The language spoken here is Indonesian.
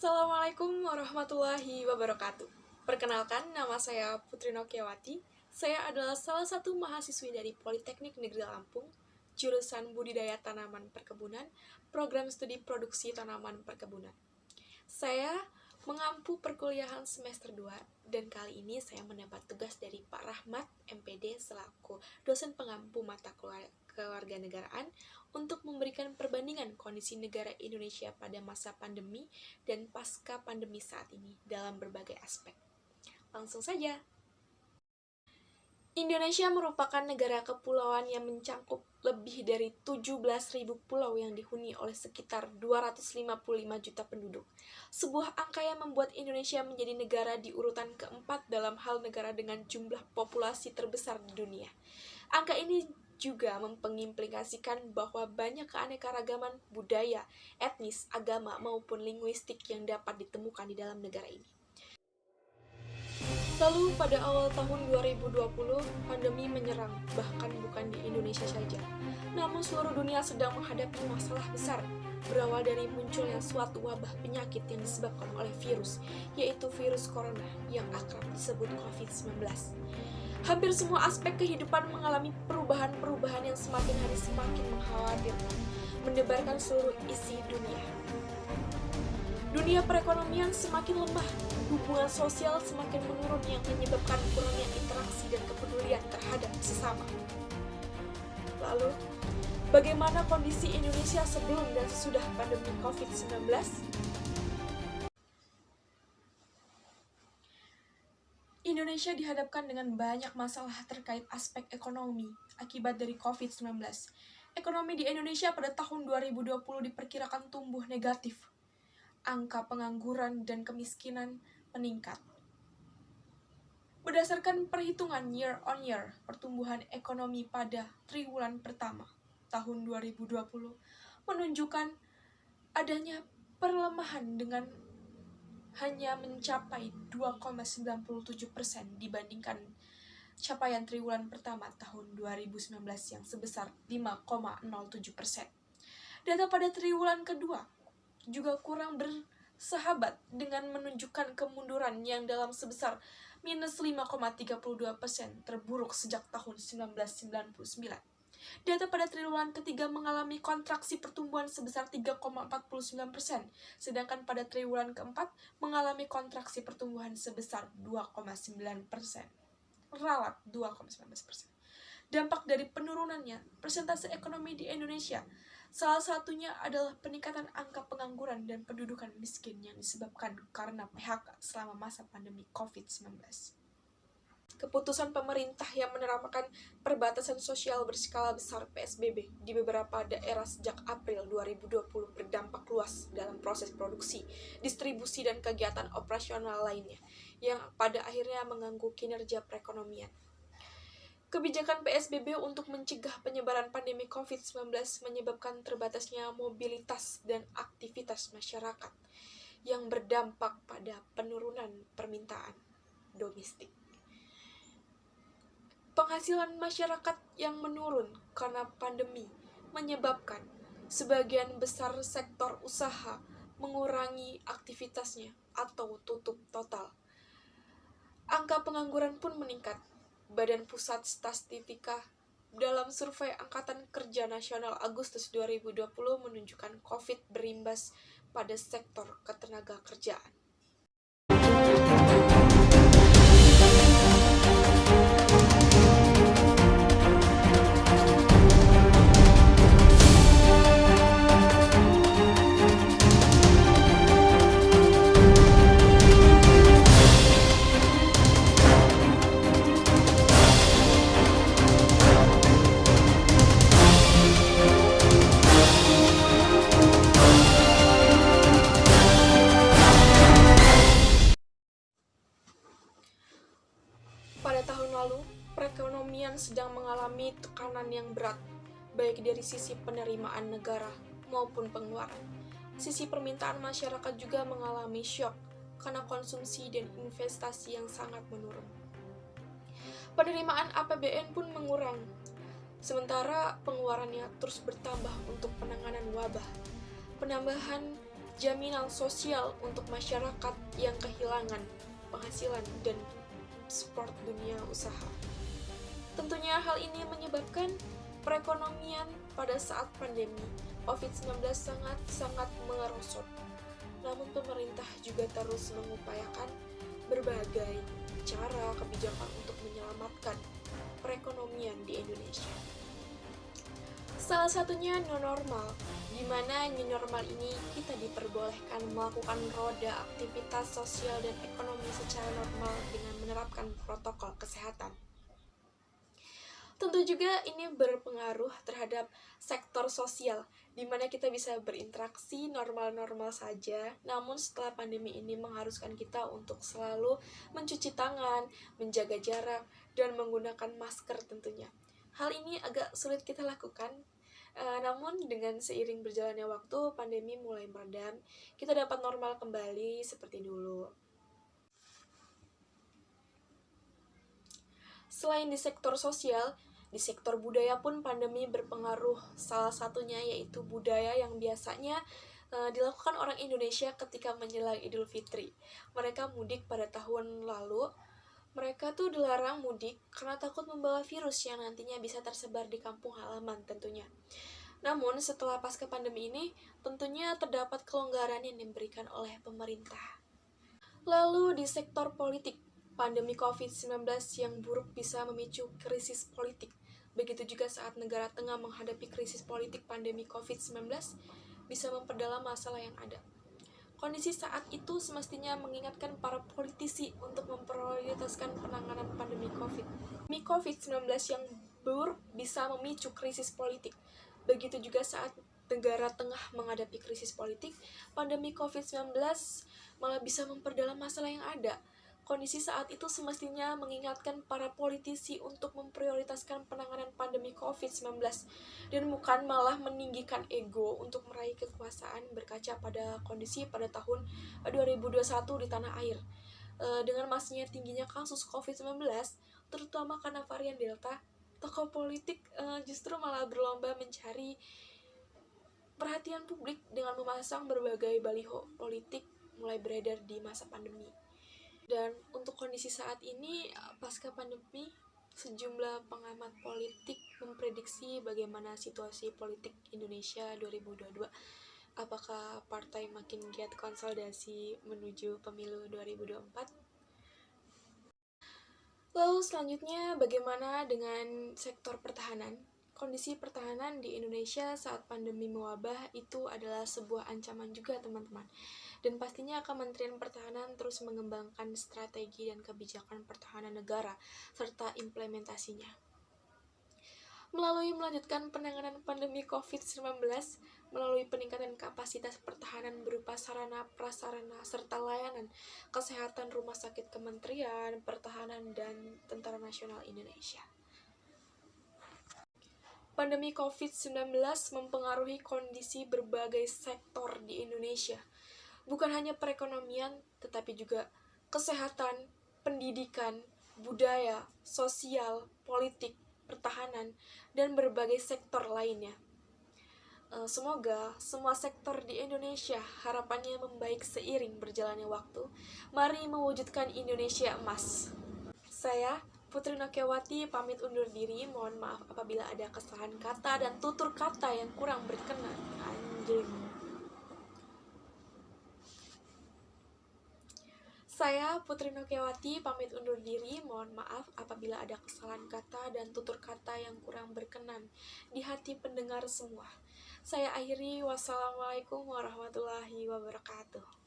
Assalamualaikum warahmatullahi wabarakatuh. Perkenalkan, nama saya Putri Nokiawati. Saya adalah salah satu mahasiswi dari Politeknik Negeri Lampung, jurusan Budidaya Tanaman Perkebunan, program studi Produksi Tanaman Perkebunan. Saya mengampu perkuliahan semester 2, dan kali ini saya mendapat tugas dari Pak Rahmat, MPD, selaku dosen pengampu mata kewarganegaraan untuk memberikan perbandingan kondisi negara Indonesia pada masa pandemi dan pasca pandemi saat ini dalam berbagai aspek. Langsung saja. Indonesia merupakan negara kepulauan yang mencakup lebih dari 17.000 pulau yang dihuni oleh sekitar 255 juta penduduk. Sebuah angka yang membuat Indonesia menjadi negara di urutan keempat dalam hal negara dengan jumlah populasi terbesar di dunia. Angka ini juga mengimplikasikan bahwa banyak keanekaragaman budaya, etnis, agama, maupun linguistik yang dapat ditemukan di dalam negara ini. Lalu pada awal tahun 2020, pandemi menyerang, bahkan bukan di Indonesia saja. Namun seluruh dunia sedang menghadapi masalah besar, berawal dari munculnya suatu wabah penyakit yang disebabkan oleh virus, yaitu virus corona yang akrab disebut COVID-19. Hampir semua aspek kehidupan mengalami perubahan-perubahan yang semakin hari semakin mengkhawatirkan, mendebarkan seluruh isi dunia. Dunia perekonomian semakin lemah, hubungan sosial semakin menurun yang menyebabkan kurangnya interaksi dan kepedulian terhadap sesama. Lalu, bagaimana kondisi Indonesia sebelum dan sesudah pandemi COVID-19? Indonesia dihadapkan dengan banyak masalah terkait aspek ekonomi akibat dari COVID-19. Ekonomi di Indonesia pada tahun 2020 diperkirakan tumbuh negatif. Angka pengangguran dan kemiskinan meningkat. Berdasarkan perhitungan year on year, pertumbuhan ekonomi pada triwulan pertama tahun 2020 menunjukkan adanya perlemahan dengan hanya mencapai 2,97% dibandingkan capaian triwulan pertama tahun 2019 yang sebesar 5,07%. Data pada triwulan kedua juga kurang bersahabat dengan menunjukkan kemunduran yang dalam sebesar minus 5,32%, terburuk sejak tahun 1999. Data pada triwulan ketiga mengalami kontraksi pertumbuhan sebesar 3,49%, sedangkan pada triwulan keempat mengalami kontraksi pertumbuhan sebesar 2,9%. Ralat 2,19%. Dampak dari penurunannya persentase ekonomi di Indonesia salah satunya adalah peningkatan angka pengangguran dan pendudukan miskin yang disebabkan karena PHK selama masa pandemi COVID-19. Keputusan pemerintah yang menerapkan perbatasan sosial berskala besar PSBB di beberapa daerah sejak April 2020 berdampak luas dalam proses produksi, distribusi, dan kegiatan operasional lainnya, yang pada akhirnya mengganggu kinerja perekonomian. Kebijakan PSBB untuk mencegah penyebaran pandemi COVID-19 menyebabkan terbatasnya mobilitas dan aktivitas masyarakat yang berdampak pada penurunan permintaan domestik. Penghasilan masyarakat yang menurun karena pandemi menyebabkan sebagian besar sektor usaha mengurangi aktivitasnya atau tutup total. Angka pengangguran pun meningkat. Badan Pusat Statistika dalam survei Angkatan Kerja Nasional Agustus 2020 menunjukkan COVID berimbas pada sektor ketenagakerjaan. Pada tahun lalu, perekonomian sedang mengalami tekanan yang berat, baik dari sisi penerimaan negara maupun pengeluaran. Sisi permintaan masyarakat juga mengalami syok karena konsumsi dan investasi yang sangat menurun. Penerimaan APBN pun mengurang, sementara pengeluarannya terus bertambah untuk penanganan wabah. Penambahan jaminan sosial untuk masyarakat yang kehilangan penghasilan dan support dunia usaha. Tentunya hal ini menyebabkan perekonomian pada saat pandemi COVID-19 sangat merosot. Namun pemerintah juga terus mengupayakan berbagai cara kebijakan untuk menyelamatkan perekonomian di Indonesia. Salah satunya new normal, di mana new normal ini kita diperbolehkan melakukan roda aktivitas sosial dan ekonomi secara normal dengan menerapkan protokol kesehatan. Tentu juga ini berpengaruh terhadap sektor sosial, di mana kita bisa berinteraksi normal-normal saja, namun setelah pandemi ini mengharuskan kita untuk selalu mencuci tangan, menjaga jarak, dan menggunakan masker tentunya. Hal ini agak sulit kita lakukan, namun dengan seiring berjalannya waktu, pandemi mulai meredam, kita dapat normal kembali seperti dulu. Selain di sektor sosial, di sektor budaya pun pandemi berpengaruh, salah satunya yaitu budaya yang biasanya dilakukan orang Indonesia ketika menjelang Idul Fitri. Mereka mudik pada tahun lalu, mereka tuh dilarang mudik karena takut membawa virus yang nantinya bisa tersebar di kampung halaman tentunya. Namun setelah pasca pandemi ini, tentunya terdapat kelonggaran yang diberikan oleh pemerintah. Lalu di sektor politik, pandemi COVID-19 yang buruk bisa memicu krisis politik. Begitu juga saat negara tengah menghadapi krisis politik, pandemi COVID-19 bisa memperdalam masalah yang ada. Kondisi saat itu semestinya mengingatkan para politisi untuk memprioritaskan penanganan pandemi COVID. Pandemi COVID-19 yang buruk bisa memicu krisis politik. Begitu juga saat negara tengah menghadapi krisis politik, pandemi COVID-19 malah bisa memperdalam masalah yang ada. Kondisi saat itu semestinya mengingatkan para politisi untuk memprioritaskan penanganan pandemi COVID-19 dan bukan malah meninggikan ego untuk meraih kekuasaan berkaca pada kondisi pada tahun 2021 di tanah air. Dengan masihnya tingginya kasus COVID-19, terutama karena varian Delta, tokoh politik justru malah berlomba mencari perhatian publik dengan memasang berbagai baliho politik mulai beredar di masa pandemi. Dan untuk kondisi saat ini, pasca pandemi, sejumlah pengamat politik memprediksi bagaimana situasi politik Indonesia 2022. Apakah partai makin giat konsolidasi menuju pemilu 2024? Lalu selanjutnya, bagaimana dengan sektor pertahanan? Kondisi pertahanan di Indonesia saat pandemi mewabah itu adalah sebuah ancaman juga, teman-teman. Dan pastinya Kementerian Pertahanan terus mengembangkan strategi dan kebijakan pertahanan negara serta implementasinya. Melalui melanjutkan penanganan pandemi COVID-19, melalui peningkatan kapasitas pertahanan berupa sarana prasarana serta layanan kesehatan rumah sakit Kementerian Pertahanan dan Tentara Nasional Indonesia. Pandemi COVID-19 mempengaruhi kondisi berbagai sektor di Indonesia. Bukan hanya perekonomian, tetapi juga kesehatan, pendidikan, budaya, sosial, politik, pertahanan, dan berbagai sektor lainnya. Semoga semua sektor di Indonesia harapannya membaik seiring berjalannya waktu. Mari mewujudkan Indonesia emas. Saya, Putri Nokiawati, pamit undur diri. Mohon maaf apabila ada kesalahan kata dan tutur kata yang kurang berkenan. Saya, Putri Nokiawati, pamit undur diri. Mohon maaf apabila ada kesalahan kata dan tutur kata yang kurang berkenan di hati pendengar semua. Saya akhiri, wassalamualaikum warahmatullahi wabarakatuh.